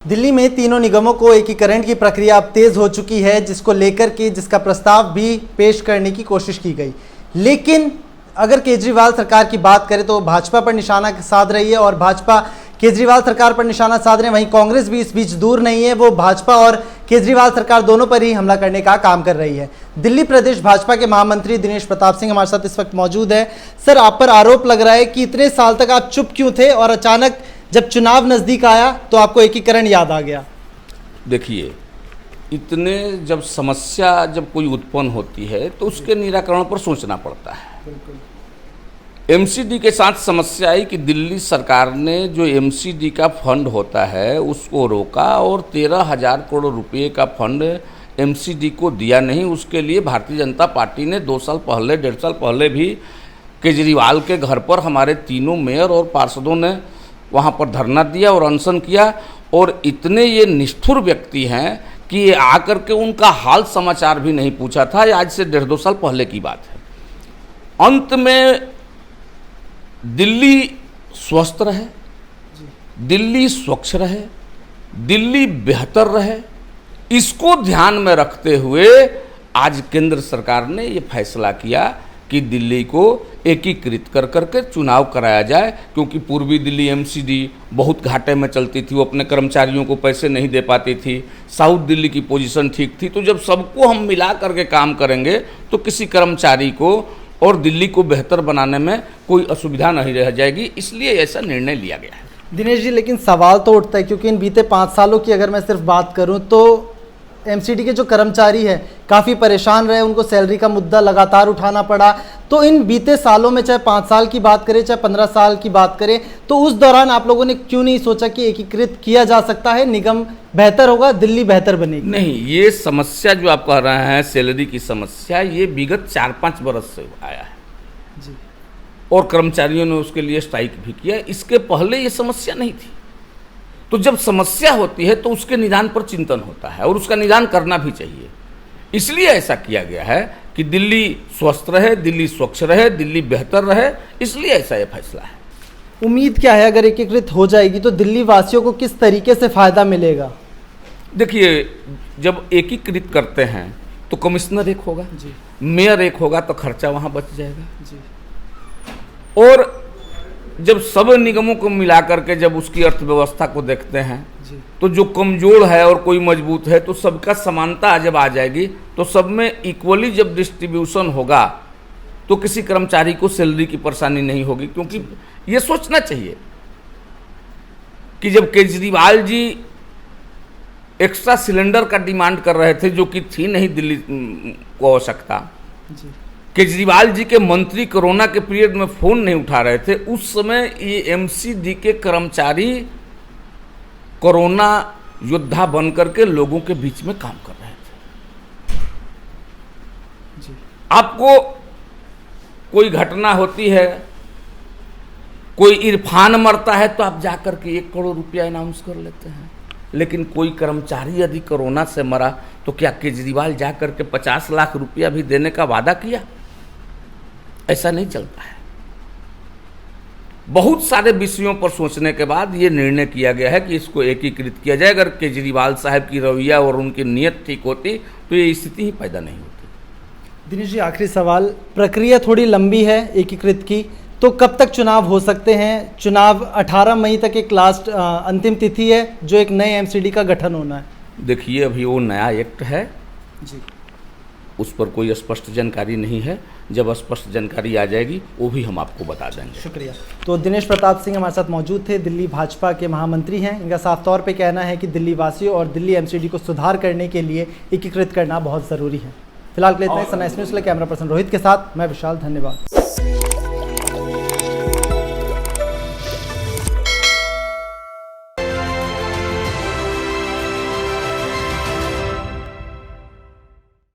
दिल्ली में तीनों निगमों को एकीकरण की प्रक्रिया अब तेज हो चुकी है, जिसको लेकर के जिसका प्रस्ताव भी पेश करने की कोशिश की गई। लेकिन अगर केजरीवाल सरकार की बात करें तो भाजपा पर निशाना साध रही है और भाजपा केजरीवाल सरकार पर निशाना साध रहे हैं। वहीं कांग्रेस भी इस बीच दूर नहीं है, वो भाजपा और केजरीवाल सरकार दोनों पर ही हमला करने का काम कर रही है। दिल्ली प्रदेश भाजपा के महामंत्री दिनेश प्रताप सिंह हमारे साथ इस वक्त मौजूद है। सर, आप पर आरोप लग रहा है कि इतने साल तक आप चुप क्यों थे और अचानक जब चुनाव नजदीक आया तो आपको एकीकरण याद आ गया? देखिए, इतने जब समस्या जब कोई उत्पन्न होती है तो उसके निराकरण पर सोचना पड़ता है। एमसीडी के साथ समस्या आई कि दिल्ली सरकार ने जो एमसीडी का फंड होता है उसको रोका और 13,000 करोड़ रुपए का फंड एमसीडी को दिया नहीं। उसके लिए भारतीय जनता पार्टी ने 2 साल पहले 1.5 साल पहले भी केजरीवाल के घर पर हमारे तीनों मेयर और पार्षदों ने वहाँ पर धरना दिया और अनशन किया। और इतने ये निष्ठुर व्यक्ति हैं कि ये आकर के उनका हाल समाचार भी नहीं पूछा था। आज से 1.5-2 साल पहले की बात है। अंत में दिल्ली स्वस्थ रहे, दिल्ली स्वच्छ रहे, दिल्ली बेहतर रहे, इसको ध्यान में रखते हुए आज केंद्र सरकार ने ये फैसला किया कि दिल्ली को एकीकृत कर करके चुनाव कराया जाए। क्योंकि पूर्वी दिल्ली एमसीडी बहुत घाटे में चलती थी, वो अपने कर्मचारियों को पैसे नहीं दे पाती थी। साउथ दिल्ली की पोजीशन ठीक थी। तो जब सबको हम मिला करके काम करेंगे तो किसी कर्मचारी को और दिल्ली को बेहतर बनाने में कोई असुविधा नहीं रह जाएगी, इसलिए ऐसा निर्णय लिया गया है। दिनेश जी, लेकिन सवाल तो उठता है क्योंकि इन बीते 5 सालों की अगर मैं सिर्फ बात करूं तो एमसीडी के जो कर्मचारी हैं काफ़ी परेशान रहे, उनको सैलरी का मुद्दा लगातार उठाना पड़ा। तो इन बीते सालों में चाहे 5 साल की बात करें चाहे 15 साल की बात करें, तो उस दौरान आप लोगों ने क्यों नहीं सोचा कि एकीकृत किया जा सकता है, निगम बेहतर होगा, दिल्ली बेहतर बनेगी? नहीं, ये समस्या जो आप कह रहे हैं सैलरी की समस्या, ये विगत 4-5 बरस से आया है जी। और कर्मचारियों ने उसके लिए स्ट्राइक भी किया। इसके पहले ये समस्या नहीं थी। तो जब समस्या होती है तो उसके निदान पर चिंतन होता है और उसका निदान करना भी चाहिए। इसलिए ऐसा किया गया है कि दिल्ली स्वस्थ रहे, दिल्ली स्वच्छ रहे, दिल्ली बेहतर रहे, इसलिए ऐसा ये फैसला है। उम्मीद क्या है अगर एकीकृत हो जाएगी तो दिल्ली वासियों को किस तरीके से फायदा मिलेगा? देखिए, जब एकीकृत करते हैं तो कमिश्नर एक होगा जी, मेयर एक होगा तो खर्चा वहां बच जाएगा जी। और जब सब निगमों को मिलाकर के जब उसकी अर्थव्यवस्था को देखते हैं जी, तो जो कमजोर है और कोई मजबूत है तो सबका समानता जब आ जाएगी तो सब में इक्वली जब डिस्ट्रीब्यूशन होगा तो किसी कर्मचारी को सैलरी की परेशानी नहीं होगी। क्योंकि ये सोचना चाहिए कि जब केजरीवाल जी एक्स्ट्रा सिलेंडर का डिमांड कर रहे थे, जो कि थी नहीं दिल्ली को आवश्यकता, केजरीवाल जी के मंत्री कोरोना के पीरियड में फोन नहीं उठा रहे थे, उस समय ये एमसीडी के कर्मचारी कोरोना योद्धा बनकर के लोगों के बीच में काम कर रहे थे जी। आपको कोई घटना होती है, कोई इरफान मरता है तो आप जाकर के 1 करोड़ रुपया अनाउंस कर लेते हैं। लेकिन कोई कर्मचारी यदि कोरोना से मरा तो क्या केजरीवाल जाकर के 50 लाख रुपया भी देने का वादा किया? ऐसा नहीं चलता है। बहुत सारे विषयों पर सोचने के बाद ये निर्णय किया गया है कि इसको एकीकृत किया जाए। अगर केजरीवाल साहब की रवैया और उनकी नीयत ठीक होती तो ये स्थिति ही पैदा नहीं होती। दिनेश जी, आखिरी सवाल, प्रक्रिया थोड़ी लंबी है एकीकृत की, तो कब तक चुनाव हो सकते हैं? चुनाव 18 मई तक एक लास्ट अंतिम तिथि है जो एक नए एमसीडी का गठन होना है। देखिए, अभी वो नया एक्ट है जी, उस पर कोई स्पष्ट जानकारी नहीं है। जब स्पष्ट जानकारी आ जाएगी वो भी हम आपको बता देंगे। शुक्रिया। तो दिनेश प्रताप सिंह हमारे साथ मौजूद थे, दिल्ली भाजपा के महामंत्री हैं। इनका साफ तौर पे कहना है कि दिल्ली वासियों और दिल्ली एमसीडी को सुधार करने के लिए एकीकृत करना बहुत ज़रूरी है। फिलहाल के लिए इतना ही। सनराइज न्यूज़ के लिए कैमरा पर्सन रोहित के साथ मैं विशाल, धन्यवाद।